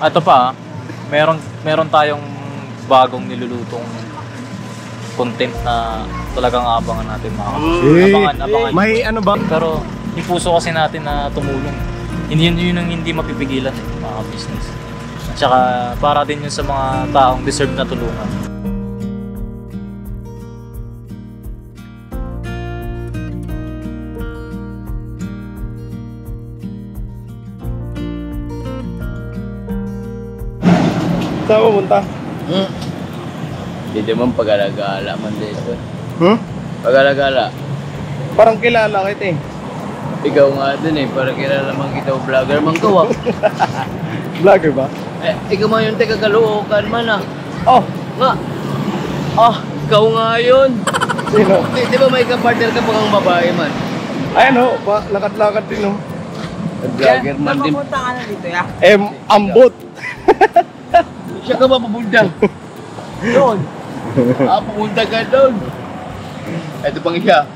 Ito pa, meron tayong bagong nilulutong content na talagang abangan natin mga abangan. May ano ba? Pero yung puso kasi natin na tumulong, yun ang hindi mapipigilan mga business. At saka para din yun sa mga taong deserve na tulungan. Saan pumunta? Hindi man pag-alagala man dito. Pag-alagala. Parang kilala kita eh. Ikaw nga dun eh, para kilala man kita o vlogger man gawa. Vlogger ba? Eh, ikaw man yung taga-Caloocan man ah. Oh! Nga! Ah, ikaw nga yun! Sino? Di ba may kapartner ka pa kang babae man? Ayan ho, lakad-lakad din ho. Vlogger man din. Napapunta ka na dito, ya? Ambot! Siya ka ba papunta? Doon! Ah, pupunta ka doon! Ito pang siya.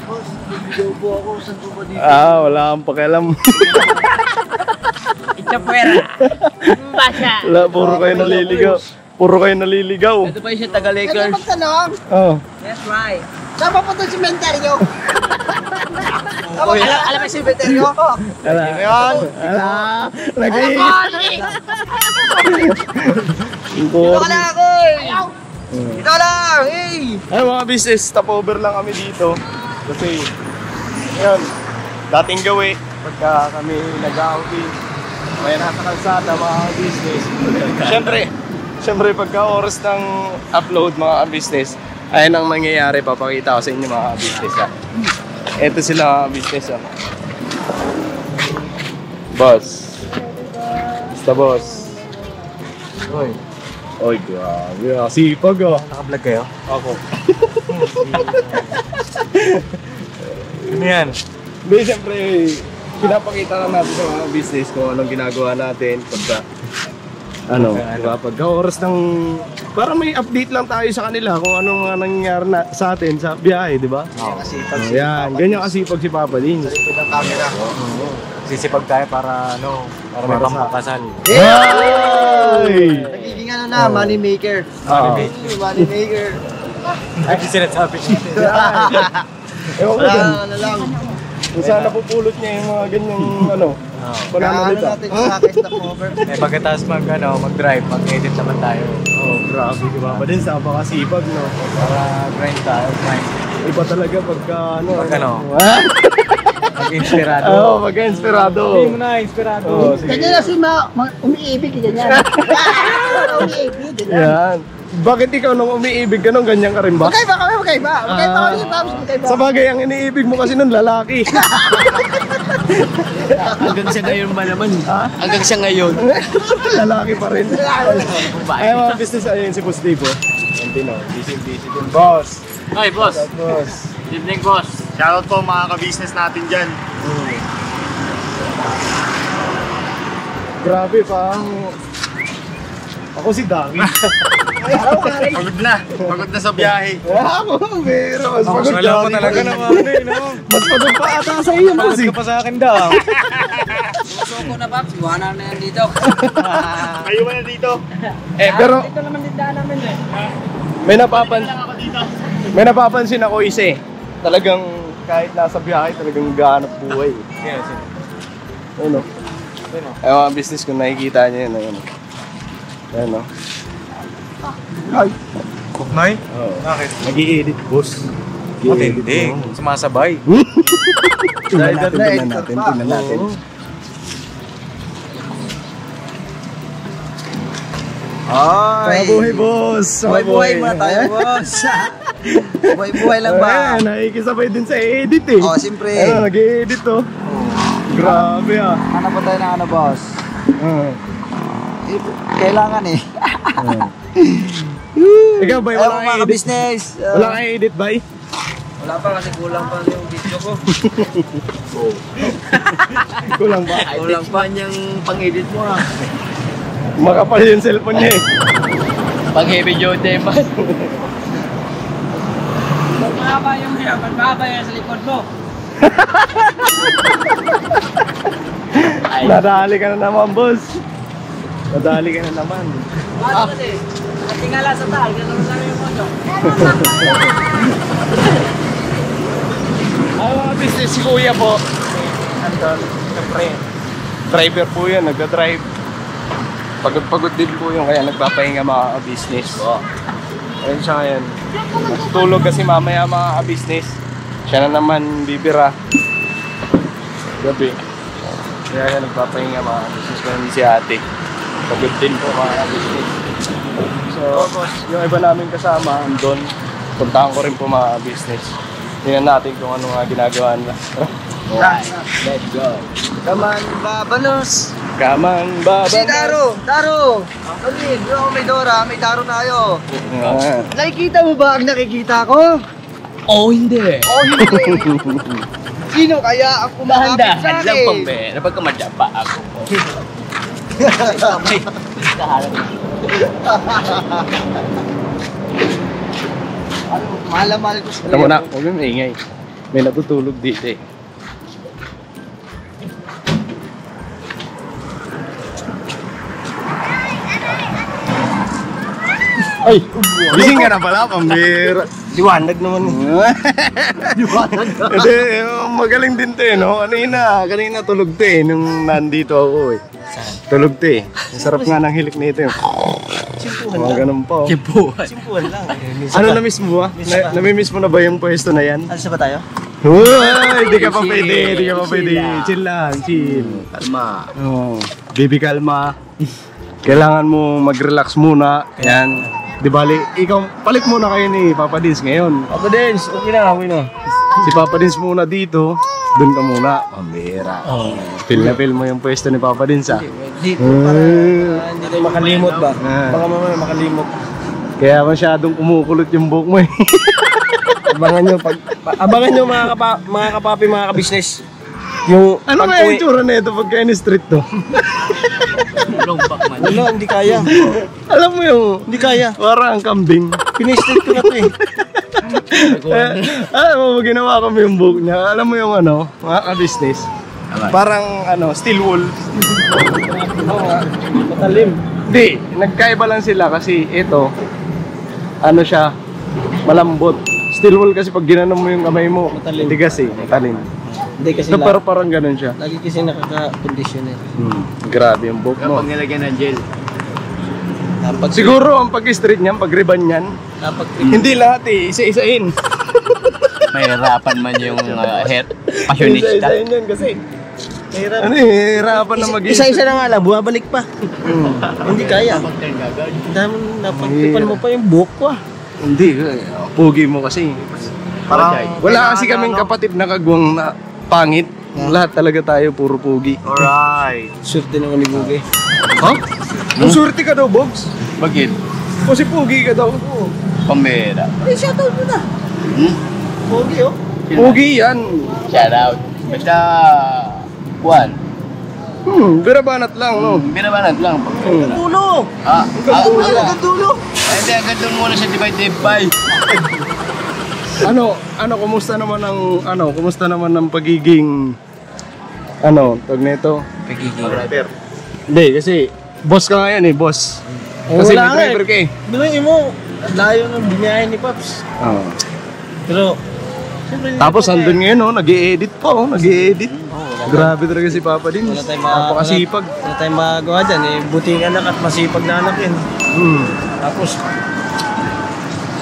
Boss, video po ako. Saan po ba dito? Wala kang pakialam. Itapwera! Basya! Wala, puro kayo naliligaw. Puro kayo naliligaw. Ito pa siya taga-Lakers. Pwede magtanong? Oh. That's right. Saan pa po itong simenteryo? Alam mo yung simenteryo? Wala. Ayan. Nag-iisip. Dito ka lang ako eh! Dito ka lang! Hey! Ay mga business, stopover lang kami dito. Kasi, yun, dating gawi, pagka kami nag-outing, may nasa kalsada mga business. Siyempre pagka oras ng upload mga business, ayun ang nangyayari, papakita ko sa inyo mga business. Ito sila mga business. Boss. Basta boss. Oy, grabe ah. Sipag ah. Naka-vlog kayo? Ako. Ano yan? Hindi, siyempre, pinapakita lang natin sa mga business kung anong ginagawa natin pagka, diba? Pagka oras ng, parang may update lang tayo sa kanila kung anong nangyayari sa atin sa biyahe, di ba? Kasipag Yan, ganyan kasipag si Papa Din. ng camera. Sisipag tayo para may pampakasal. Ay! Nagiging ano na, money maker. Money maker. Ay, sinasabi niya. Ewan ko Wala dyan. ano lang. Kung saan napupulot niya yung mga ganyang, pananalita. natin sa akin na cover. Pagkatapos mag-drive, mag-edit naman tayo. Oh, grabe si Papa Din, sa napakasipag, no? Para grind tayo, grind. Iba talaga pagka, Mag-inspirado. Oo, pagka-inspirado. Hindi mo na, inspirado. Oo, sige. Ganyan na si umiibig, ganyan. Umiibig, ganyan. Yan. Bakit ikaw nung umiibig ka nung ganyan ka rin ba? Magkaiba kami, magkaiba. Magkaiba kami sa tapos, magkaiba. Sa bagay, ang iniibig mo kasi nung lalaki. Hanggang siya ngayon ba naman? Hanggang siya ngayon. Lalaki pa rin. Ay, mga business, ayun si Boss Dave, oh. Yan din, oh. Busy din, boss. Hi, boss. Boss. Good evening, boss. Shoutout po mga ka-business natin dyan. Grabe, pang... Ako si Dami. Pagod na sa biyahe. Ako, pero mas pagod Wala ko talaga naman Mas pagod pa ata sa iyo, boss. Pagod ka pa sa akin daw. Gusto ko na, Paps. Iwanan na yan dito. Kayo na dito. Pero Dito naman din daan namin eh. may napapansin ako isa eh. Talagang kahit nasa biyahe, talagang gahanap buhay. Ayun, oh. Ay, mga business kung nakikita niyo yun, ayun. Ayun, oh. Ay! Kuknay? Oo. Bakit? Nag-i-edit, boss. Matindi. Sumasabay. Tingnan natin. Ay! Mabuhay, boss! Buhay-buhay muna tayo, boss. Buhay-buhay lang ba? Ayan, nakikisabay din sa edit eh. Oo, siyempre. Ayun, nag-i-edit, oh. Grabe ah. Hanap pa tayo ng ano, boss? Kailangan eh. Ikaw, bay, Ayaw wala mo kang mga edit? business. Wala kang edit, bay? Wala pa kasi kulang pa yung video ko. Kulang ba? Kulang pa niyang pang-edit mo ah. Makapal yung cellphone niya eh. Pag heavy duty man. Mahaba yan sa likod mo. Nadali ka na naman, boss. Nadali ka na naman. Tingala sa taal, ganun lang yung mono. Mga business si Kuya po. Andun, siyempre. Driver po yan, nagda-drive. Pagod-pagod din po yung kaya nagpapahinga mga business. Ayun siya ngayon. Natutulog kasi mamaya mga business. Siya na naman bibira. Gabi. Kaya nga nagpapahinga mga business ko si ate. Pagod din po mga business. So, yung iba namin kasama, andun. Puntahan ko rin po mga business. Tingnan natin kung ano nga ginagawa nila. Let's go. Come on, babanos. Kaman baba. Si Daro! Daro! Kami, di ako may Dora, may Daro tayo. Nakikita mo ba ang nakikita ko? Oh, hindi. Oh, hindi. Sino kaya ang kumakapit sa Dahan lang akin? pambera. Pag kumadapa ako. Mahal na mahal ko sa Ito muna, huwag yung maingay. May natutulog dito eh. Ay! Gising ka na pala, pambira. Liwanag naman. Liwanag. Hindi, magaling din to eh, no? Kanina tulog to eh, nung nandito ako eh. Tulog to eh. Ang sarap nga ng hilik nito yung mga ganun pa oh. Simpuhan lang. Ano na-miss mo ba? Nami-miss mo na ba yung pwesto na yan? Alsa ba tayo? Uy! Di ka pa pwede, di ka pa pwede. Chill lang, chill. Kalma. Oh, baby kalma. Kailangan mo mag-relax muna. Yan. Di bali, ikaw, palit muna kayo ni Papa Dins ngayon. Papa Dens, okay na, okay na. Si Papa Dins muna dito, dun ka muna. Pambira. Feel na feel mo yung pwesto ni Papa Dins ah. Dito para hindi tayo makalimot ba? Ah. Baka mamaya makalimot. Kaya masyadong kumukulot yung buhok mo eh. Abangan nyo mga kapapi, mga kabisnes. Yung Ano kaya yung tsura na ito pagka in-street to? Wala, hindi kaya. Alam mo yung, Hindi kaya. parang ang kambing. Pinistate ko na to eh. Alam mo, ginawa ko yung buhok niya. Alam mo yung ano, mga ka-business. Parang ano, steel wool. Matalim. Hindi, nagkaiba lang sila kasi ito, ano siya, malambot. Steel wool kasi pag ginano mo yung kamay mo, Matalim. tigas eh, matalim. Hindi kasi Ito pero parang ganun siya. lagi kasi nakaka-condition eh. Grabe yung buhok mo. Kapag nilagyan ng gel. Siguro ang pag-street niyan, pag-riban niyan, hindi lahat eh, isa-isain. Mahirapan man yung hair fashionista. Isa-isain yan kasi. Ano eh, hirapan na mag-street. Isa-isa na nga lang, bumabalik pa. Hindi kaya. Dahil napagtipan mo pa yung buhok ko ah. Hindi, pugi mo kasi. Parang Wala kasi kaming kapatid na kagwang na pangit. Lahat talaga tayo puro pugi. Alright. Swerte naman ni Bugi. Ha? Ang surti ka daw, Bogs? Bakit? Kasi pugi ka daw. Pambera. Ay, shoutout mo na. Bugi oh. Pugi yan. Shout out. Basta, Juan. Birabanat lang, no? Binabanat lang. Dulo! Hanggang dulo! Hindi, hanggang doon muna sa divide by. Kumusta naman ang pagiging, tag nito? Driver. Hindi, kasi, boss ka ngayon eh, boss. Kasi wala may driver nga ka eh. Binuhin mo, layo ng binayan ni Paps. Oo. Pero, siyempre, Tapos andun ngayon, nag-i-edit pa, nag-i-edit. Grabe talaga si Papa din. wala tayong Napakasipag. Wala tayong magawa dyan eh. Buting anak at masipag na anak yun. Tapos,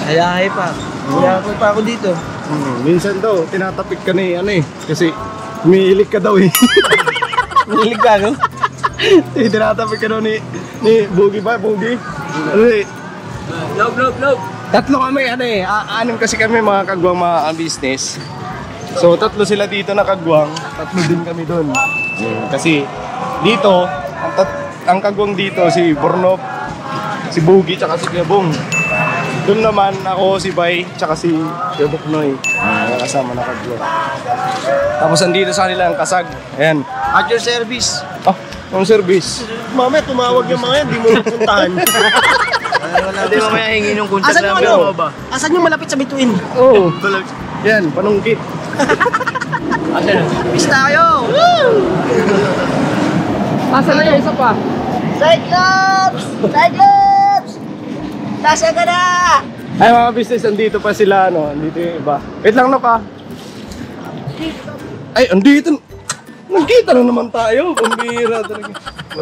hayahay pa. Hayahay pa ako dito. Minsan daw, tinatapik ka ni kasi umiilik ka daw eh. Nilig ka ako? Tinatapik ka daw ni Boogie ba? Boogie? Log. Tatlo kami, anim kasi kami mga kagwang mga business. So, tatlo sila dito na kagwang, tatlo din kami doon. Kasi dito, ang kagwang dito, si Bornop, si Boogie, tsaka si Kebong. Doon naman ako, si Bay, tsaka si Keboknoy. Kasama na kagwang. Tapos andito sa kanila ang kasag. Ayan. At your service. Ang service. Mamaya tumawag yung mga yan, di mo napuntahan. Hindi mamaya hingin yung contact Asan yung number mo ba? Asan yung malapit sa bituin? Oo. Yan, panungkit. Peace tayo! Asan na yung isa pa? Cyclops! Cyclops! Nasa ka na! Ay mga business, andito pa sila, no? Andito yung iba. Wait lang, no ka? Ay, andito. Nagkita na naman tayo. Pambira talaga.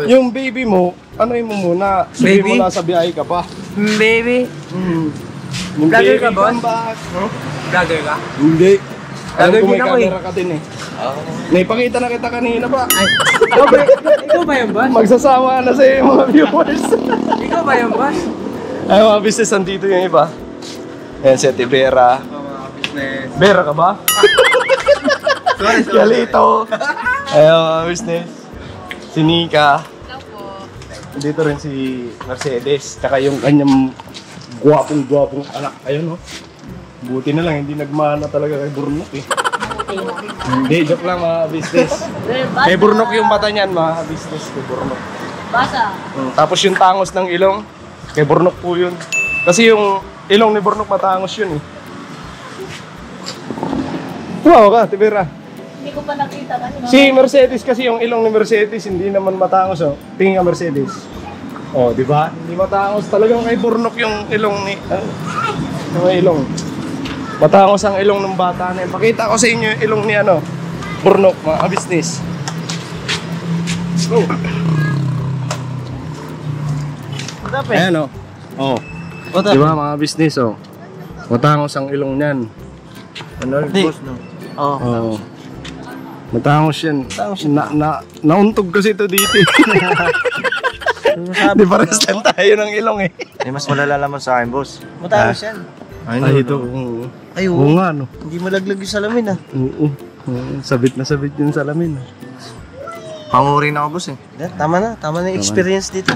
Yung baby mo, ano mo muna? Sabi Baby? mo nasa biyahe ka pa. Baby! Yung Vlogger ka, baby boss? back. Huh? Vlogger ka? Hindi. Alam Vlogger ko may din ako, camera ka din eh. Naipakita na kita kanina pa. Ay, ikaw ba yung boss? Magsasawa na sa iyo mga viewers. Ikaw ba yung boss? Ay mga business, andito yung iba. Ayan si Ate Vera. Vera ka ba? Kalito. Ayan mga business. Si Nika. Dito rin si Mercedes. Tsaka yung kanyang gwapong anak. Ayun, no? Buti na lang, hindi nagmana talaga kay Burnok eh. Hindi, joke lang mga business. Kay Burnok yung mata niyan mga business. Kay Burnok. Basa. Tapos yung tangos ng ilong, kay Burnok po yun. Kasi yung ilong ni Burnok matangos yun eh. Wow ka, Tibera. Hindi ko pa nakita kanina. Si Mercedes kasi yung ilong ni Mercedes hindi naman matangos oh. Tingin ka Mercedes. Oh, di ba? Hindi matangos talagang kay Burnok yung ilong ni yung ilong. Matangos ang ilong ng bata na yun. Pakita ko sa inyo yung ilong ni ano, Burnok, mga business. Oh. Ayan oh. Oh. Di ba mga business oh. Matangos ang ilong niyan. Ano boss no? Oo. Oh. Matangos yan. Nauntog kasi ito dito. Di pares lang tayo ng ilong eh. Mas malala naman sa akin, boss. Matangos yan. Ay, ito. Oo. Ay, Oo nga, no. Hindi malaglag yung salamin ah. Oo. Sabit na sabit yung salamin. Panguri na ako, boss eh. Tama na yung experience dito.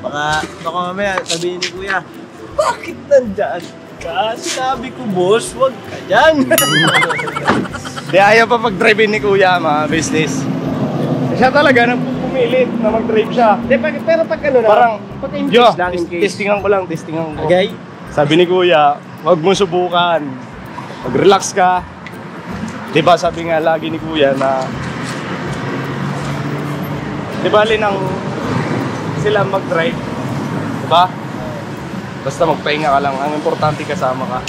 baka mamaya sabihin ni Kuya, bakit nandyan ka? Sinabi ko boss, wag ka dyan. Di ayaw pa mag-drive ni Kuya, mga business. Siya talaga nagpupumilit na mag-drive siya. Pero pag ano na, Parang, pag in yo, case lang, in case. testingan ko lang, testingan ko. Okay? Sabi ni Kuya, wag mo subukan. Mag-relax ka. Diba sabi nga lagi ni Kuya na di bali nang sila mag-drive. Diba? Basta magpahinga ka lang. Ang importante kasama ka.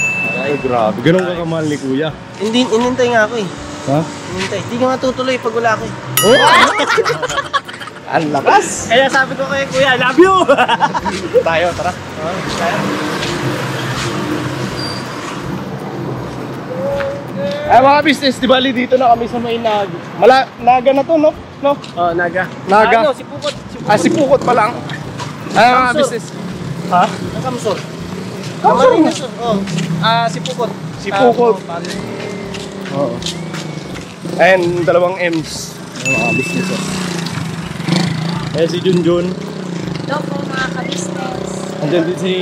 Ay, grabe. Ganun ka kamahal ni Kuya. Inintay nga ako eh. Ha? Inintay. Hindi ka nga tutuloy pag wala ako eh. Oh! Ang lakas! Kaya sabi ko kay Kuya, love you! Tayo, tara. Ay mga business, di bali dito na kami sa may Naga na to, no? No? Oh, Naga. Naga. Ano, si Pukot. Si Pukot pa lang. Ay mga business. Ha? Ang Kamsur. Kamsur na. Oh. Si Pukot. Si Pukot. Oo. Ayan, dalawang M's. Ay mga business. Ayan si Junjun. Hello po mga ka-business. Andyan din si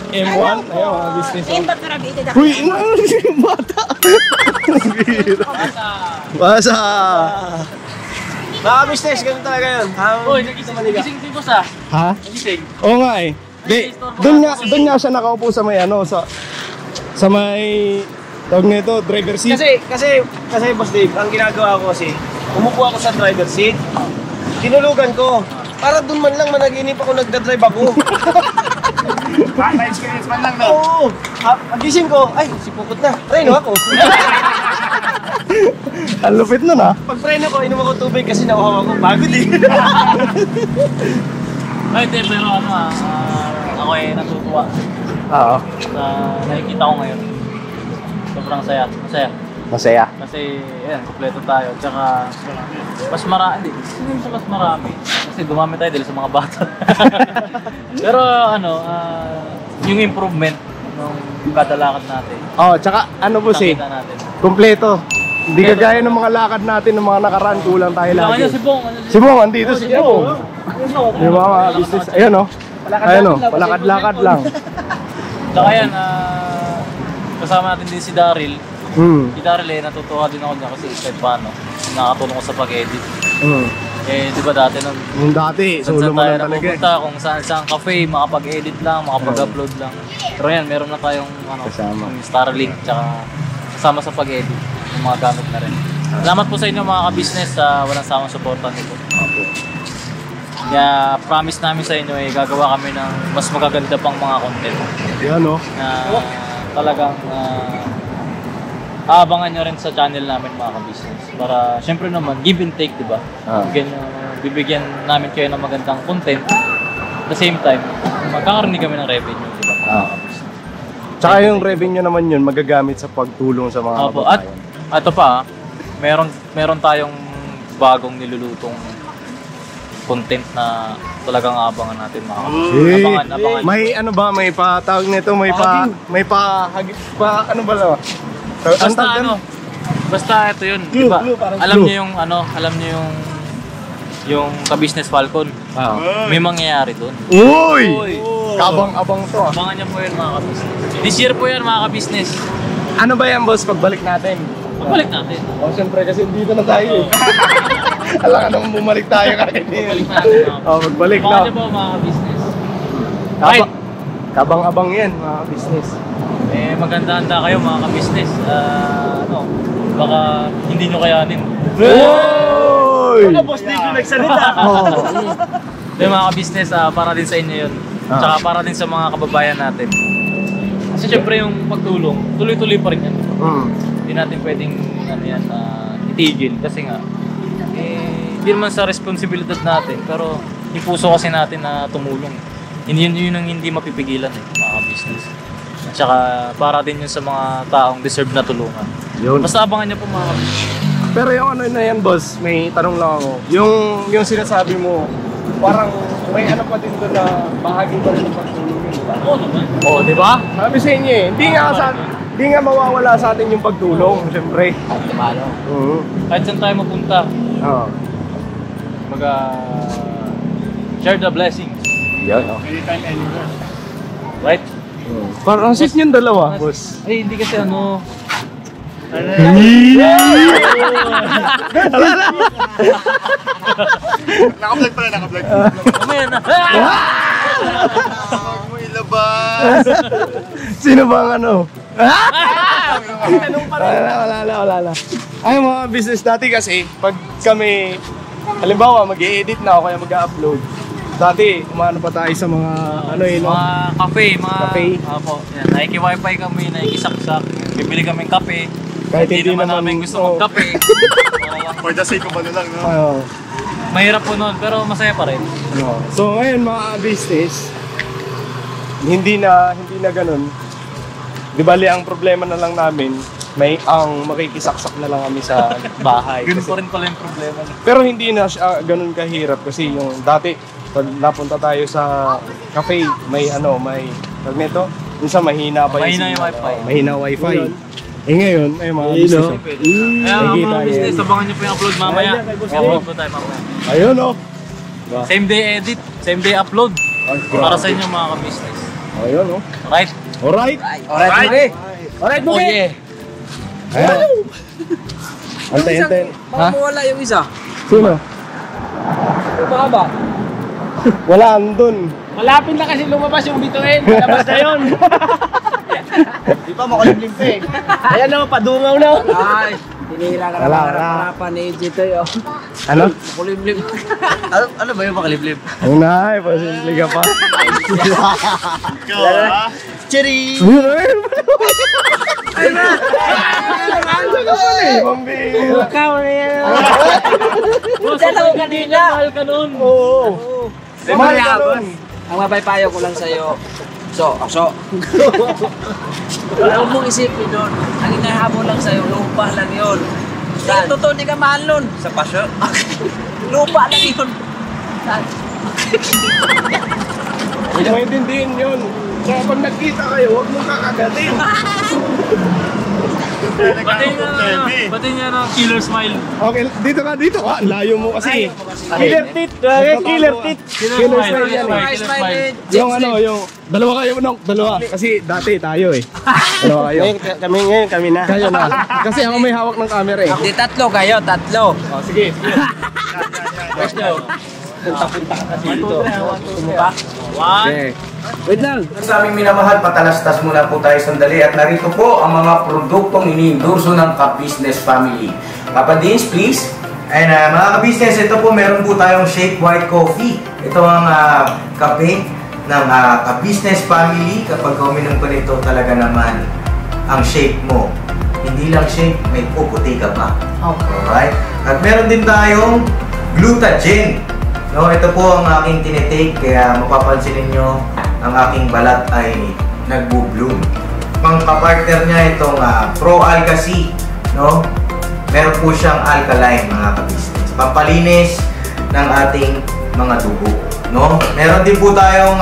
M1. Ayan mga business. Ayun ba karabitid ako? Uy, yung bata. Basa. Mga business, ganun talaga yun. Uy, nagising si boss ah. Ha? Nagising. Oo nga eh. Di, doon nga siya nakaupo sa may ano, sa may tawag nito, driver seat. Kasi Boss Dave, ang ginagawa ko kasi, umupo ako sa driver seat, tinulugan ko. Para doon man lang managinip ako, nagdadrive ako. Experience man lang, no? Oo. Pagising ko, ay, si Pukot na. Preno ako. Ang lupit nun ha. Pag preno ko, inom ako tubig kasi nauhaw ako. Pagod eh. Ay, hindi, pero ano ako ay natutuwa Oo. sa nakikita ko ngayon. Sobrang saya. Masaya. Masaya. Kasi, ayan, kompleto tayo. Tsaka, mas marami. Hindi sa mas marami. Kasi dumami tayo dahil sa mga bata. Pero, ano, yung improvement ng kada lakad natin. Oh, tsaka ano po si? Nakita natin. Kompleto. Hindi kagaya ng mga lakad natin ng mga nakaraan, kulang tayo Kailangan lagi. niya si Bong. Si Bong, andito si Bong. Di ba mga business? Ayan o. Ayan o, palakad-lakad lang. Tsaka yan, kasama natin din si Daryl. Hmm. Si Daryl natutuwa din ako niya kasi kahit paano. Nakakatulong ko sa pag-edit. Hmm. Di ba dati nung Yung dati, solo saan mo tayo lang talaga. napupunta, kung saan cafe, makapag-edit lang, makapag-upload lang. Pero yan, meron na tayong Kasama. yung Starlink, tsaka kasama sa pag-edit. Yung mga gamit na rin. Salamat po sa inyo mga ka-business sa walang sawang suporta nito. Kaya promise namin sa inyo gagawa kami ng mas magaganda pang mga content. Yan no. Na talagang aabangan nyo rin sa channel namin mga ka-business. Para syempre naman, give and take, diba? Bibigyan namin kayo ng magandang content. At the same time, magkakarinig kami ng revenue, diba? Tsaka yung revenue naman yun, magagamit sa pagtulong sa mga At ito pa, meron tayong bagong nilulutong content na talagang aabangan natin mga Abangan. abangan. May ano ba, may patawag nito, may pa ano ba lang? Basta ito yun, di ba? Alam niyo yung ka-business Falcon. May mangyayari doon. Uy! Kabang-abang to ah. Abangan niyo po yun mga ka-business. This year po yan mga ka-business. Ano ba yan boss, pagbalik natin? Pagbalik natin. Siyempre kasi dito na tayo eh. Alam ka naman bumalik tayo kahit Pagbalik natin mga ka-business. magbalik na. Abangan niyo po mga ka-business. Kabang-abang yan mga business. Maganda-handa kayo mga ka-business. Baka hindi nyo kayanin. Uy! Boss Dave yung nagsalita. Mga ka-business, para din sa inyo yun. Tsaka para din sa mga kababayan natin. Kasi syempre yung pagtulong, tuloy-tuloy pa rin yan. Hindi natin pwedeng itigil. Kasi nga, hindi naman sa responsibilidad natin. Pero yung puso kasi natin na tumulong. Yun ang hindi mapipigilan mga ka-business. At saka para din yun sa mga taong deserve na tulungan. Yun. Basta abangan niyo po mga ka-business. Pero yung ano na yan boss, may tanong lang ako. Yung sinasabi mo, parang may ano pa din doon na bahagi pa rin ng pagtulong yun, diba? Oo naman. Oo, di ba? Sabi sa inyo eh, hindi nga mawawala sa atin yung pagtulong, syempre. Kahit saan tayo mapunta, Oo. share the blessings. Yan. Anytime, anywhere. Right? Parang sis yung dalawa, boss. Ay, hindi kasi Naka-vlog pala, naka-vlog. Mamaya na. Huwag mo ilabas. Sino bang ano? Wala. Ay, mga business dati kasi, pag kami, halimbawa, mag-i-edit na ako kaya mag-upload. Dati, umano pa tayo sa mga, Mga cafe, Cafe. Opo. Yan, nakiki-wifi kami, nakikisaksak. Bibili kaming kape. Kahit Hindi naman namin gusto magkape. For the sake of ano lang, no? Mahirap po nun, pero masaya pa rin. So ngayon mga business, hindi na ganun. Di bali ang problema na lang namin, ang makikisaksak na lang kami sa bahay. Ganun pa rin pala yung problema. Pero hindi na siya ganun kahirap kasi yung dati pag napunta tayo sa cafe, may tag nito, minsan mahina pa Mahina yung wifi. Mahina wifi. Ngayon, ay mga business. Kaya mga business, abangan nyo po yung upload mamaya. Upload po tayo mamaya. Ayun oh. Same day edit, same day upload. Para sa inyo mga ka-business. Ayun oh. Right? Alright. Alright, Buki. Ayan. Antay. Baka mawala yung isa. Sino? Baka ba? Wala andun. Malapit na kasi lumabas yung bituin. Malabas na yun. Di ba makulimlim pa eh. Ayan o, padungaw na. Ay, tinira ka na Wala. harapan ni Jito yo. Ano? Kulimlim. ano ba yung makalimlim? Una, pasimple ka pa. Ikaw, ha? Cherry! Ayun na! Pambira. Ikaw na yan. Dala ko kanina. Mahal ka nun. Oo. Mahal ka nun. Ang mapaypayo ko lang sa'yo. Huwag mong isipin doon. Ang inahabol lang sa'yo, lupa lang yun. Saan? Totoo, di ka mahal nun. Sa pasyo? Lupa lang yun. Saan? Huwag mo intindihin yun. Kaya pag nagkita kayo, huwag mong kakagatin. Pati niya ng killer smile. Okay, dito ka. Layo mo kasi. Killer tit. Killer tit. Killer smile yan eh. Killer smile. Yung dalawa kayo, dalawa. Kasi dati tayo eh. Dalawa kayo. Kami na. Kayo na. Kasi ako may hawak ng camera eh. Di tatlo kayo, tatlo. Oh, sige. Punta-punta ka kasi dito. Okay. Wait lang. Sa aming minamahal, patalastas muna po tayo sandali at narito po ang mga produktong iniendorso ng Ka-Business Family. Papa Deans, please. And mga ka-business, ito po meron po tayong Shake White Coffee. Ito ang kape ng ka-business family. Kapag uminom ko nito, talaga naman ang shake mo. Hindi lang shake, may puputi ka pa. Okay. Alright? At meron din tayong Glutagen. No, ito po ang aking tinitake, kaya mapapansin ninyo ang aking balat ay nagbo-bloom. Pang-partner niya itong Pro Alka C, no? Meron po siyang alkaline, mga ka-business. Pampalinis ng ating mga dugo, no? Meron din po tayong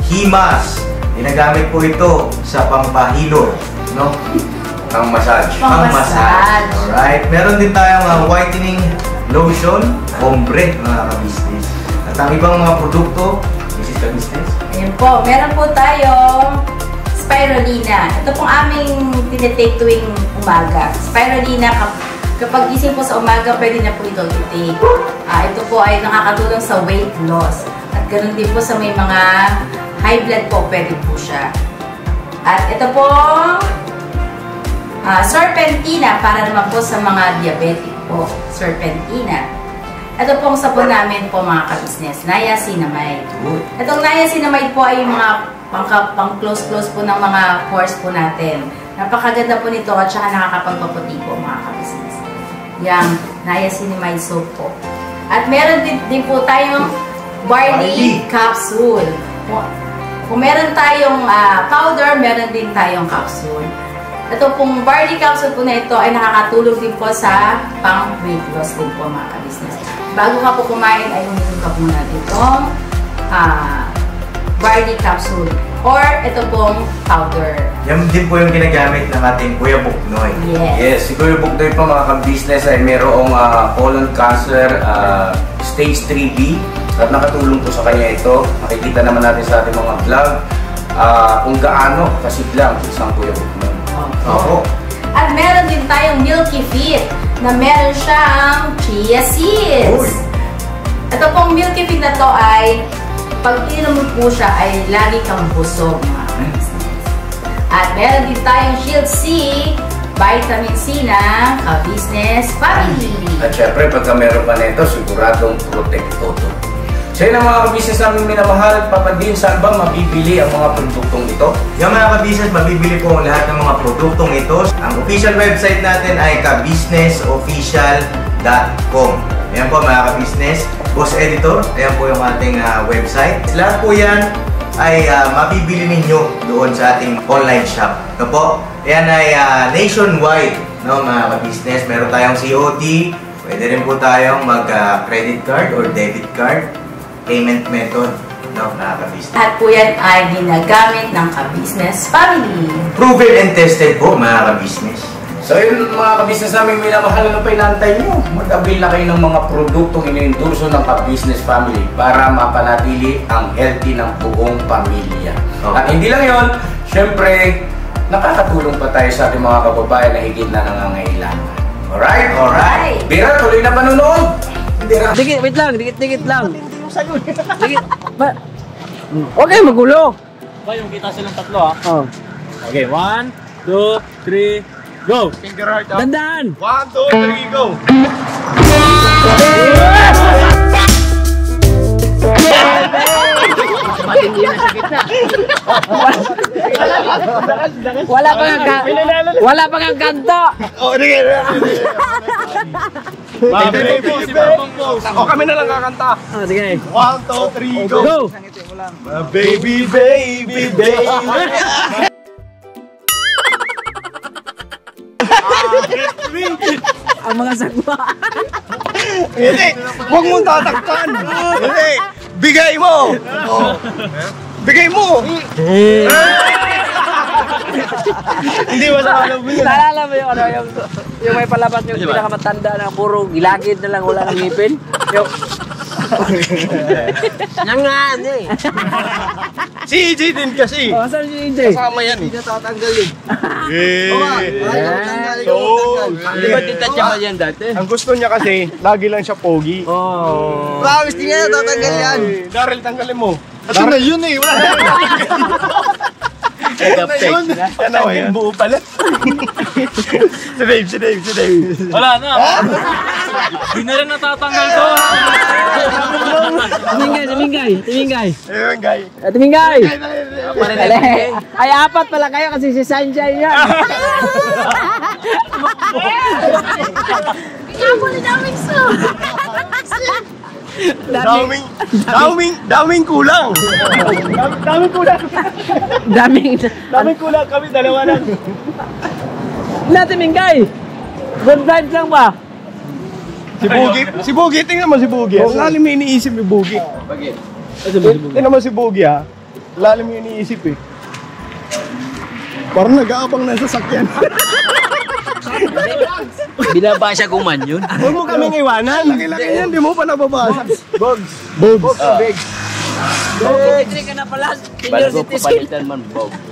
Himas. Ginagamit po ito sa pampahilo, no? Ang massage. Pang-massage. Alright. Meron din tayong whitening lotion, ombre, mga ka-business. At ang ibang mga produkto, Mrs. Ka-business. Ayan po, meron po tayong spirulina. Ito pong aming tinitake tuwing umaga. Spirulina, kapag gising po sa umaga, pwede na po ito i-take. Ito po ay nakakatulong sa weight loss. At ganoon din po sa may mga high blood po, pwede po siya. At ito pong serpentina, para naman po sa mga diabetic po. Serpentina. Ito pong sabon namin po, mga ka-business, niacinamide. Itong niacinamide po ay yung mga pang-close-close po ng mga pores po natin. Napakaganda po nito at saka nakakapagpaputi po, mga ka-business. Yang niacinamide soap po. At meron din po tayong barley capsule. Kung meron tayong powder, meron din tayong capsule. Ito pong barley capsule po na ito ay nakakatulong din po sa pang-weight loss din po, mga ka-business. Bago ka po kumain ay uminom ka muna itong barley capsule or ito pong powder. Yan din po yung ginagamit ng ating Kuya Buknoy. Yes, si Kuya Buknoy po, mga ka-business, ay mayroong colon cancer stage 3B at nakatulong po sa kanya ito. Makikita naman natin sa ating mga vlog kung gaano kasiglang isang Kuya Buknoy. Opo. At meron din tayong Milky Fit na meron siyang chia seeds. Ito pong Milky Fit na to ay pag inom mo po siya ay lagi kang busog, mga ka-business. At meron din tayong Shield C, vitamin C na ka-business family. At syempre, pagka meron pa nito, siguradong protecto to. So yun ang mga ka-business namin minamahal. Papa Deans, saan ba mabibili ang mga produktong ito? Yung mga ka-business, mabibili po ang lahat ng mga produktong ito. Ang official website natin ay kabusinessofficial.com. Ayan po, mga ka-business. Boss Editor, ayan po yung ating website. Lahat po yan ay mabibili ninyo doon sa ating online shop. Ito po, ayan ay nationwide, no, mga ka-business. Meron tayong COD, pwede rin po tayong mag-credit card or debit card payment method, no, mga ka-business. At po yan ay ginagamit ng ka-business family. Proven and tested po, mga ka-business. So yun, mga ka-business namin minamahal, ano pa inantay nyo? Mag-avail na kayo ng mga produktong iniendorso ng ka-business family para mapanatili ang healthy ng buong pamilya. Okay. At hindi lang yun, syempre, nakakatulong pa tayo sa ating mga kababayan na higit na nangangailangan. Alright? Alright. Bira, tuloy na panonood! Bira. Dikit, wait lang, dikit lang. Dikit. Huwag kayo magulo. Ba, yung kita silang tatlo, Oh. Okay, 1, 2, 3, go! Finger heart up. Dandaan. 1, 2, 3, go! Wala pa nga kanto. Oh, sige. Baby, o kami na lang kakanta. Sige. 1, 2, 3, go! Go. Baby, baby, baby. Ang mga sagwa. Hindi, huwag mong tatakpan. Hindi, bigay mo. Oh. Bigay mo. Hindi mo sa alam mo yun. Naalala mo yung ano, yung may palabas yung pinakamatanda na puro gilagid na lang, wala nang ngipin. Yung... Nangan eh. Si EJ din kasi. Oh, saan si EJ? Kasama yan eh. Natatanggalin. Di ba tita ba yan dati? Ang gusto niya kasi, lagi lang siya pogi. Oh. Promise niya, tatanggal yan. Daryl, tanggalin mo. Kasi na yun eh. Wala na. Yan ako yun. Buo pala. Si Dave. Wala na. Hindi na rin natatanggal to. Tumingay. Ayun, guy. Tumingay. Ay, apat pala kayo kasi si Sunshine yan. Daming kulang. Daming kulang kami, dalawa lang. Tumingay. Good vibes lang ba? Si Bugi, tingnan mo si Bugi. Ang lalim yung iniisip ni Bugi. Tingnan mo si Bugi ha. Lalim yung iniisip eh. Parang nag-aabang na sa sakyan. Binabasa ko man yun. Huwag mo kaming iwanan. Laki-laki yan, di mo pa nababasa. Bugs. Hindi ka na pala. Senior citizen.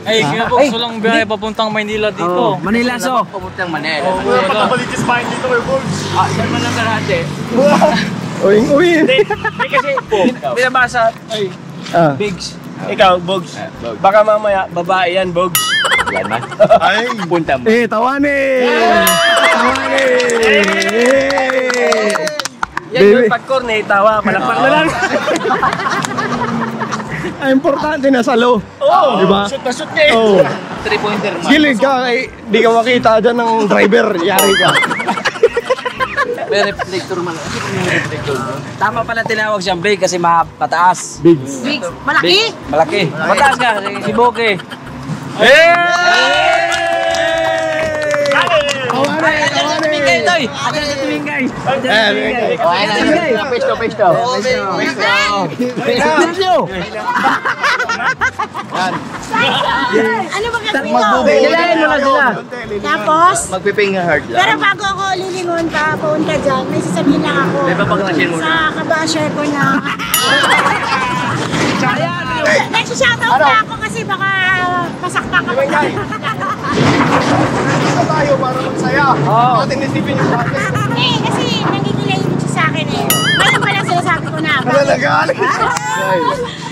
Ay, kaya po gusto lang biyahe papuntang Maynila dito. Manila so. Papuntang Manila. Patapalitis pa dito kay Bugs. Saan man lang karate? Uy. Hindi kasi binabasa. Bigs. Ikaw, Bugs. Baka mamaya, babae yan, Bugs. Yan man. Ay. Punta mo. Tawanin. Yan yung pag-cornet, tawa. Palakpak na lang. Ang importante na salo. Oo. Diba? Shoot na shoot niya eh. Oo. 3-pointer man. Gilid ka, di ka makita dyan ng driver. Yari ka. May reflector man. Tama pala tinawag siyang big kasi mapataas. Bigs. Malaki. Mataas ka. Si Boke. Tumingay, Toy! Ano na tumingay? Pesto. Ano ba gagawin ko? Kilain mo lang sila. Tapos, Magpipinga hard lang. pero bago ako lilingon pa, punta dyan, may sasabihin lang ako. May papagrasyon mo. Sa kabasher ko na. Nagsishoutout na ako kasi baka pasakta ka. Dito tayo para magsaya. Atin isipin yung bakit. Eh, kasi nangigilay din siya sa akin eh. Ngayon pala sinasabi ko na. Wala nag-aalig.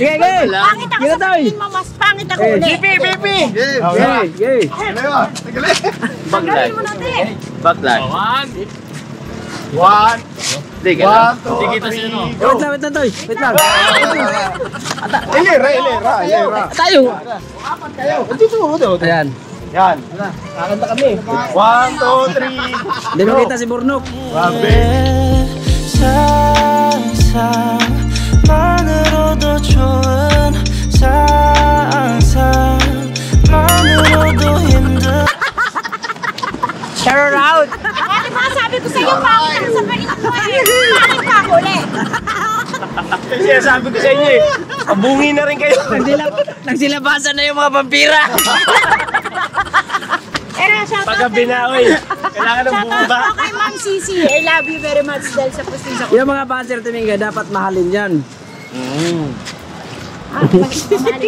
Sige. Pangit ako sa tingin mo, mas pangit ako ulit. Yay. Ano yun? Tagalit. Gawin mo natin. Backline. One, Sige two, Sige, kita sila, no? three, go. Wait lang, Toy. Wait lang. Ilera. Tayo. Dito. Ayan. Yan. Kakanta kami. 1, 2, 3. Hindi mo kita si Burnok. Grabe. 상상만으로도 좋은 상상만으로도 힘든 Shout out. Ano ba sabi ko sa'yo, pangit ako sa panin mo eh. Pangit ka ako ulit. Sinasabi ko sa inyo eh. Pabungi na rin kayo. Nagsilabasan na yung mga vampira. Pero shoutout Paggabi na ako eh. Kailangan ng Shoutout buba. po kay Ma'am Cici. I love you very much dahil sa pustiso ko. Yung mga banser tumingga, dapat mahalin yan. Mamali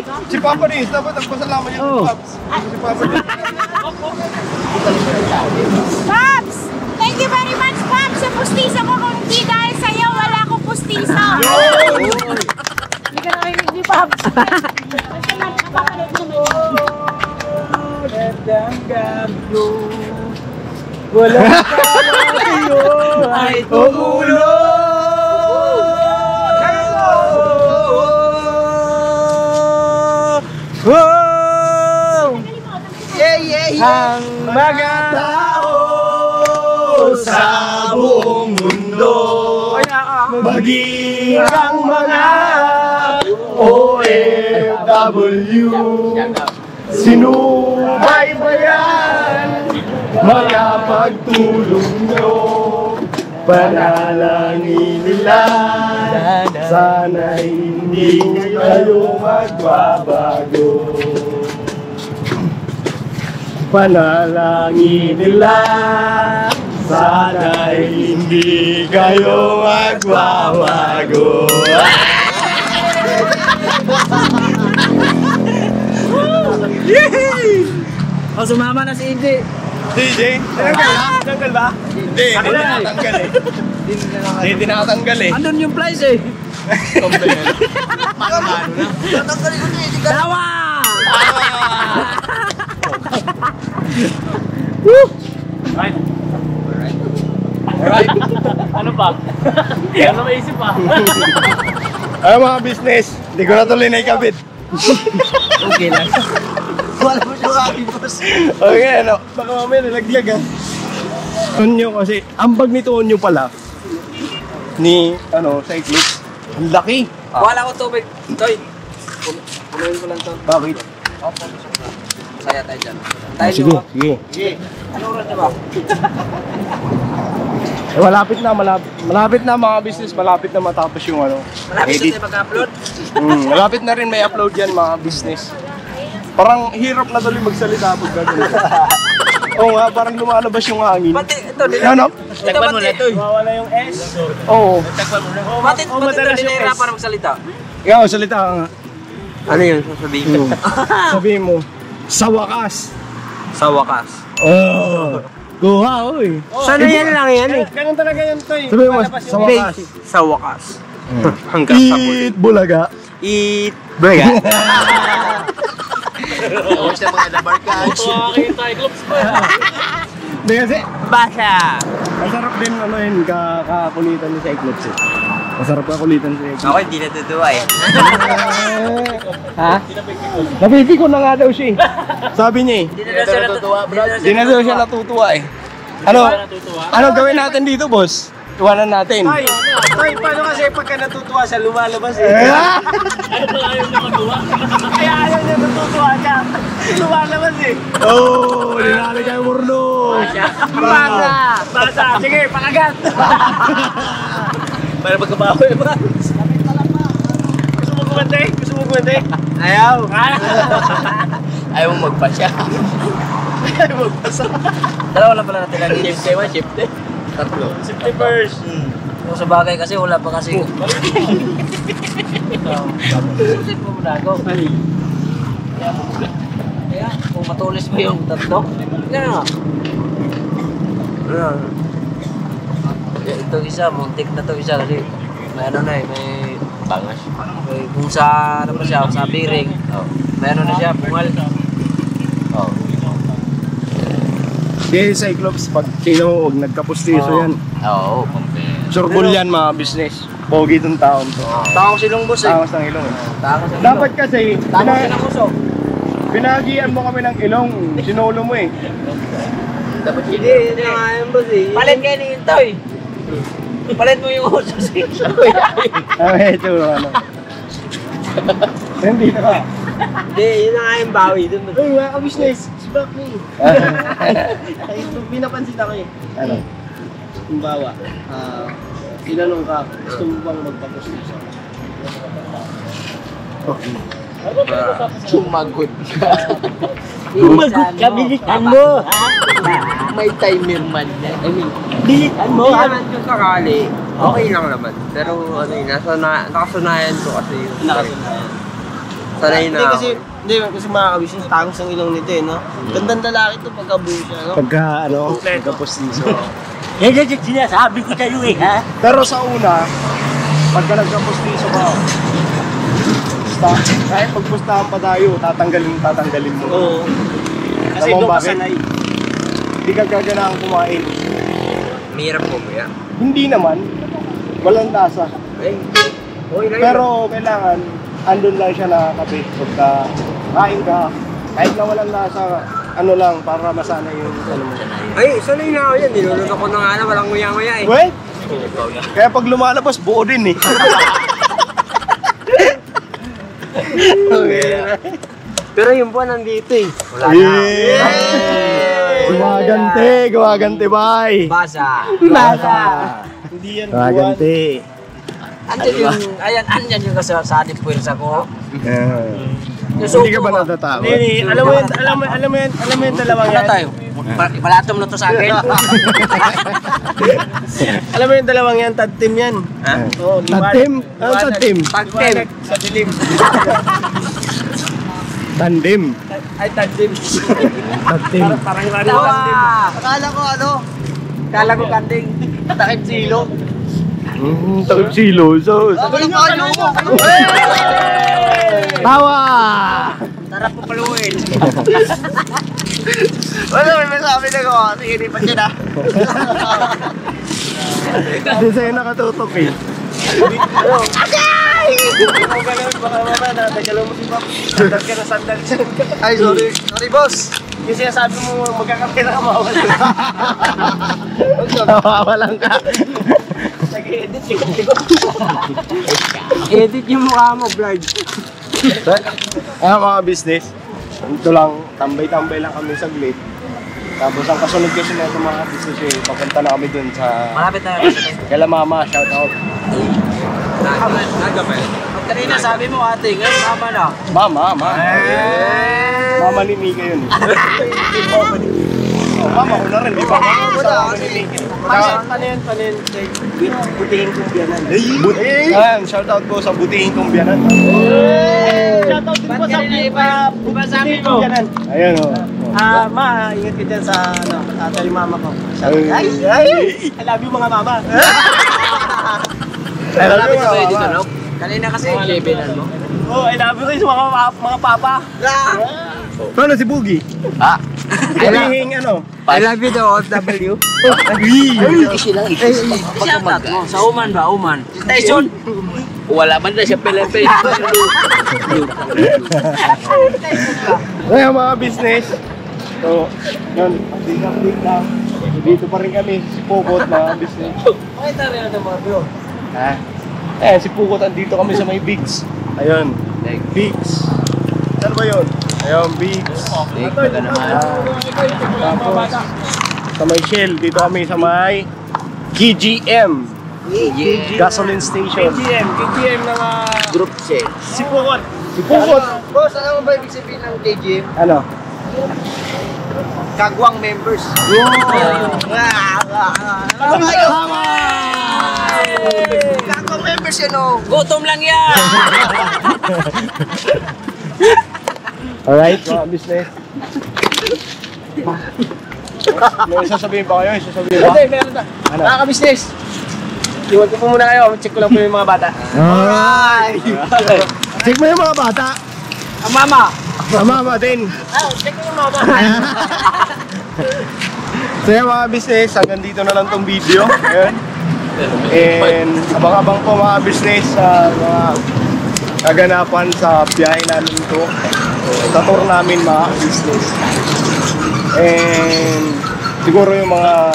ko. Si Papa Riz, dapat nagpasalamat yun. Oh. Si Papa Riz. Pops! Thank you very much, Pops! Sa pustiso ko, kung hindi dahil sa'yo, wala akong pustiso. Hindi ka nakikinig ni Pops. Basta nagpapalit naman. Wala tayo ay Ang mga tao sa buong mundo, maging ang mga OFW, sinubaybayan, makapagtulong nyo, panalangin nila, sana hindi kayo magbabago. Panalangin nila, sana hindi kayo magbabago. O, sumama na si Indy. DJ, tinanggal ba? Hindi, hindi nakatanggal eh. Hindi nakatanggal eh. Andun yung price eh. Tawa! Right. Alright. Ano pa? Ano maisip pa? Ay mga business, hindi ko na tuloy na ikabit. Okay lang. Wala mo siya aking boss. Okay, ano? Baka mamaya nalaglag ha. Onyo kasi, ang bag nito onyo pala. Ni, Cyclops. Ang laki. Wala ko tubig. Toy. Punuin ko lang to. Bakit? Saya tayo dyan. Tayo Sige, nyo. sige. Ano oras na ba? Eh, malapit na mga business, malapit na matapos yung Malapit edit. na tayo mag-upload. Malapit na rin may upload yan mga business. Parang hirap na tuloy magsalita pag gagawin. Oo nga, parang lumalabas yung hangin. Pati, ito, Ano? Tagpan mo na ito. Mawala yung S. Oo. Pati, ito, dinahirapan ang magsalita. Ikaw, salita ka nga. Ano yun? Sasabihin ko. Sabihin mo, sa wakas. Sa wakas. Oh. Kuha, oy. Sana yan lang yan eh. Ganun talaga yun, Toy. Sabihin mo, sa wakas. Sa wakas. Hanggang sa muli. Eat bulaga. Eat burger. Huwag siya mga nabarkage. Okay, Cyclops pa. Hindi kasi, Basa. masarap din kakulitan ni Cyclops eh. Masarap kakulitan si Cyclops. Ako hindi natutuwa eh. Ha? Napipiko na nga daw siya eh. Sabi niya eh. Hindi na daw siya natutuwa, bro. Hindi na daw siya natutuwa eh. Ano gawin natin dito, boss? Iwanan natin. Toy, paano kasi pagka natutuwa siya, lumalabas eh. Ano pala ayaw niya matuwa? Kaya ayaw niya natutuwa siya. Lumalabas eh. Oh, linali kayo murno. Basa! Sige, pakagat! Para magkabawi ba? Gusto mo gumante? Gusto mo gumante? Ayaw. Ayaw mo magpasya. Ayaw magpasa. Dalawa lang pala natin ang shift kayo, shift eh. Tatlo. Safety first. Kung sa bagay kasi, wala pa kasi. Isip mo muna ako. Kaya, kung matulis mo yung tatlo, gano'n nga. Ito isa, muntik na to isa kasi may ano na eh, may bangas. Kung sa, ano pa siya, sa bearing, may ano na siya, pungal. Hindi, Cyclops, pag sino huwag nagkapustiso yan. Oo, Surbol yan mga business. Pogi itong taon to. Takong silong boss eh. Tawas ng ilong eh. Takong silong. Dapat kasi, Takong silong boss. pinagian mo kami ng ilong, sinolo mo eh. Dapat hindi na nga yan boss eh. Palit kayo ni Intoy. Palit mo yung usos eh. Ito, ano. Hindi na ka. Hindi, yun na nga yung bawi dun. Uy, mga ka-business. Back me. Ay, pinapansin ako eh. Ano? Kumbawa, tinanong ka, gusto mo bang magpapustiso? Sumagot ka. Sumagot ka, bilisan mo! May timer man yan. I mean, Bilisan mo! hindi naman yung sakali. Okay lang naman. Pero ano yun, nakasunayan ko kasi yung sanay na ako. Hindi kasi mga ka-business, tangos ang ilong nito eh, no? Gandang lalaki to pagka-buo siya, no? Pagkapustiso. Yan yung sinasabi ko sa'yo eh, ha? Pero sa una, pagka nagkapustiso ka, kahit magpustahan pa tayo, tatanggalin mo. Oo. Kasi Alam mo doon ka bakit? sanay. Hindi ka gaganang kumain. Mahirap po mo yan. Hindi naman. Walang lasa. Okay lang. Pero kailangan, andun lang siya na kape. Pagka kain ka, kahit na walang lasa, ano lang, para masanay yung ano mo. Ay, sanay na ako yan. Nilulunod ko na nga na, walang nguya-nguya eh. Wait! Kaya pag lumalabas, buo din eh. Okay. Pero yung buwan nandito eh. Wala na. Gumaganti, bye! Basa. Hindi yan buwan. Gumaganti. Andyan yung, andyan yung kasasadik puwersa ko. Hindi ka ba natatakot? Hindi, alam mo yan dalawang Ano yan. tayo? Palatom na to sa akin. Alam mo yung dalawang yan, tag team yan. Ha? Oo, Tag-team? Ano tag-team? Tag-team. Sa dilim. Tandem. Ay, tag team. Tag-team. Parang tag team. Akala ko ano? Akala ko kanding. Takip silo. Takip silo. So, Ako lang kayo mo. tawa! Sarap po pala Wala, may masabi na ko. Sige, di pa siya na. Hindi sa'yo nakatutok eh. Agay! Ikaw ganun, baka mama na. Tagalaw mo si Bob. Sandal ka na sandal. Ay, sorry. Sorry, boss. Yung sinasabi mo, magkakamera ka mawala. Nawawalan ka. Nag-edit, sigot-sigot. Edit yung mukha mo, Blard. Mga business, ito lang, tambay-tambay lang kami saglit. Tapos ang kasunod kasi na itong mga business eh, papunta na kami dun sa... Malapit na. Kala mama, shout out. Kanina sabi mo ate, ngayon mama na. Mama. Mama ni Mika yun. Oh, mama ko na rin, di ba? Mama ni Mika. Panin. Butihin kong biyanan. Ayan, shout out ko sa Butihin Kong Biyanan. Shout out din po sa Butihin Kong Biyanan. Ayan o. Ma, ingat ka dyan sa tatay mama ko. Ay! I love you mga mama. Malapit na ba yun dito, no? Kanina kasi, levelan mo. Oh, I love you kayo sa mga papa. Paano si Boogie? Butihing ano? I love you the OFW. Shout out mo. Sa Uman ba? Uman. Tyson! Wala man na siya pele-pele. Ayan mga business. So, yun, update lang. Dito pa rin kami, si Pukot mga business. Okay, tari na mga bro. Si Pukot, andito kami sa may Bigs. Ayun, Bigs. Saan ba yun? Ayun, Bigs. Tapos, sa may Shell, dito kami sa may GGM. Gasoline Station. KGM ng Group Shell. si Pukot. Si Pukot! Boss, ano ba ibig sabihin ng KGM? Ano? Kagwang members. Kagwang members yan o. Gutom lang yan! Alright, mga business. May sasabihin pa kayo? Sasabihin ba? Hindi, meron na. Ano? Mga ka-business. Iwan ko po muna kayo. Check ko lang po yung mga bata. Alright! Check mo yung mga bata. Ang mama. Ang mama din. Check ko yung mama. So yung mga business, hanggang dito na lang tong video. Ayan. And abang-abang po mga business sa mga kaganapan sa biyahe namin ito. Sa tour namin mga business. And siguro yung mga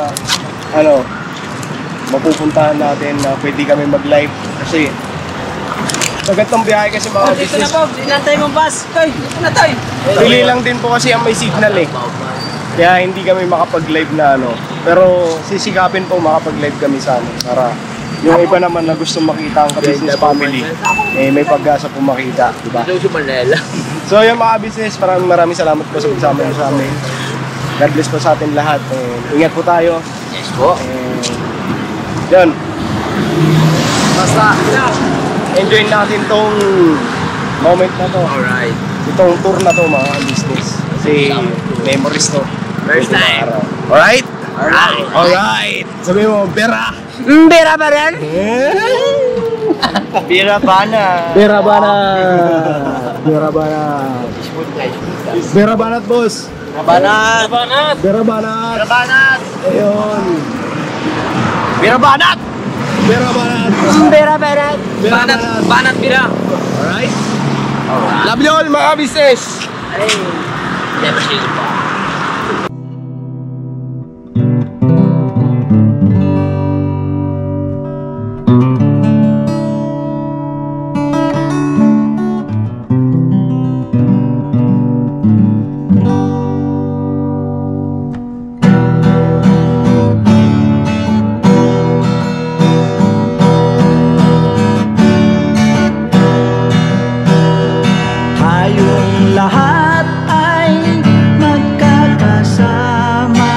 mapupuntahan natin na pwede kami mag-live kasi sa gantong biyahe kasi mga Dito na business. po, inantay mo bus. Koy, dito na tayo. Pili lang din po kasi ang may signal eh. Kaya hindi kami makapag-live na pero sisikapin po makapag-live kami sa para yung iba naman na gusto makita ang ka-business family may pag-asa po makita, di ba? So yung mga business, maraming salamat po sa pagsama niyo sa amin. God bless po sa atin lahat. Ingat po tayo. Yes po. Yun. Basta enjoy natin tong moment na to. Alright. Itong tour na to mga business. Kasi memories to. First time. Alright? Alright! Sabi mo, Bera! Bera ba rin? Bira bana. Bera Bana! Bera Bana! Bera Banat, boss! Banat! Bera Banat! Banat. Ayun! Bira banat. Bera Banat! Bera Banat! Bera Banat! Banat bira! Alright? Love you all mga business! Ay, never seen it pa. Tayong lahat ay magkakasama.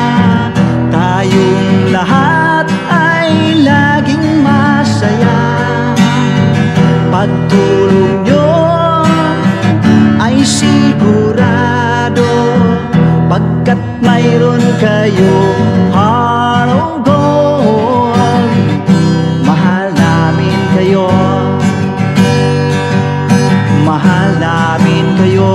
Tayong lahat ay laging masaya. Pagtulong nyo ay sigurado, pagkat mayroon kayo heart of gold. Mahal namin kayo. Mahal namin kayo.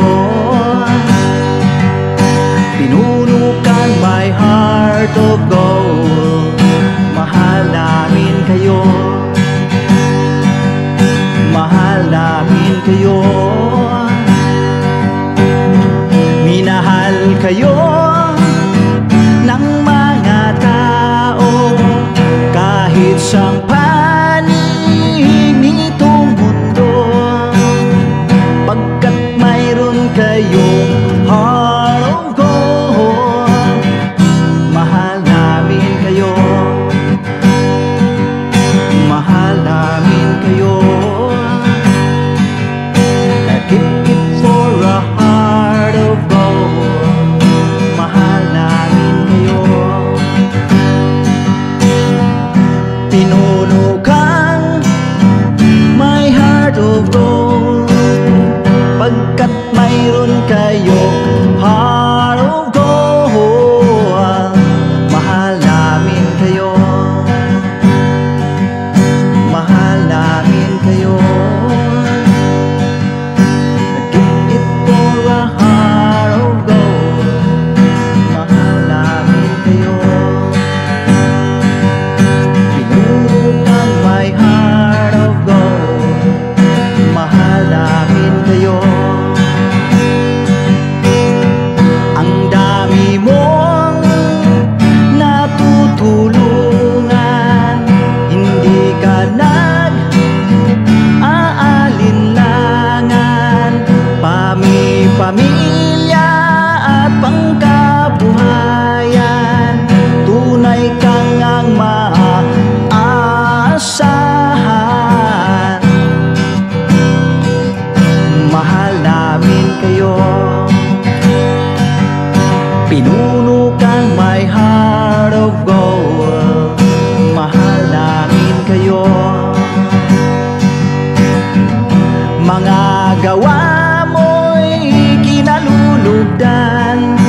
ginagawa mo'y kinalulugdan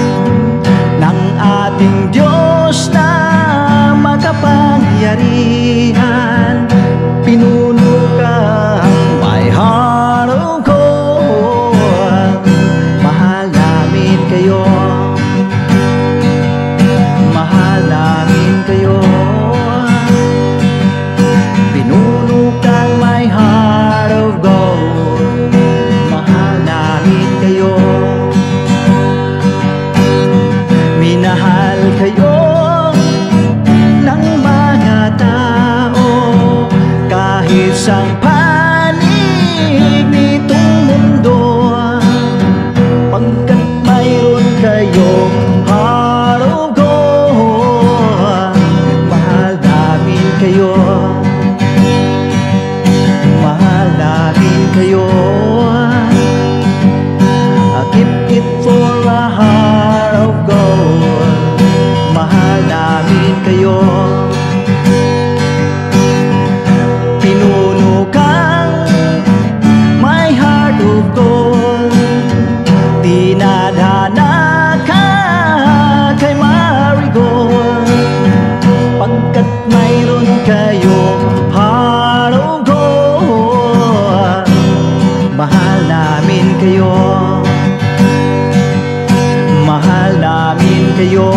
ng ating Diyos na makapangyarihan. Pinuno kang my heart of gold. Mahal namin kayo, mahal namin kayo. Pinuno kang my heart of gold. Mahal namin kayo, minahal kayo ng mga tao kahit sang panig nitong mundo, pagkat mayroon kayong heart of gold. Mahal namin kayo, mahal namin kayo. I keep it for a heart of gold. Mahal namin kayo. Pinuno kang my heart of gold. Dinadana ka kay Marigold, pagkat mayroon kayong heart of gold. Mahal namin kayo, mahal namin kayo.